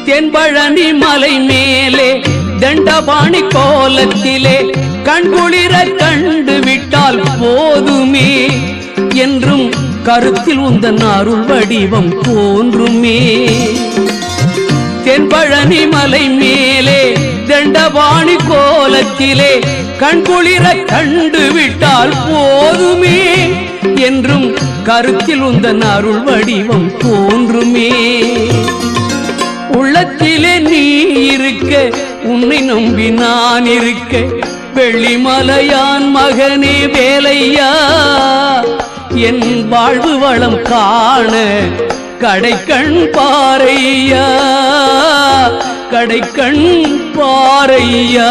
தென்பழனி மலை மேலே தண்டபாணி கோலத்திலே கண்குளிர கண்டு விட்டால் போதுமே என்றும் கருத்தில் உந்தன் அருள் வடிவம் தோன்றுமே. தென்பழனி மலை மேலே தண்டபாணி கோலத்திலே கண்குளிர கண்டு விட்டால் போதுமே என்றும் கருத்தில் உந்தன் அருள் வடிவம் தோன்றுமே. உள்ளத்திலே நீ இருக்க உன்னை நம்பி நான் இருக்க வெள்ளிமலையான் மகனே வேலையா என் வாழ்வு வளம் காண கடைக்கண் பாரையா கடைக்கண் பாரையா.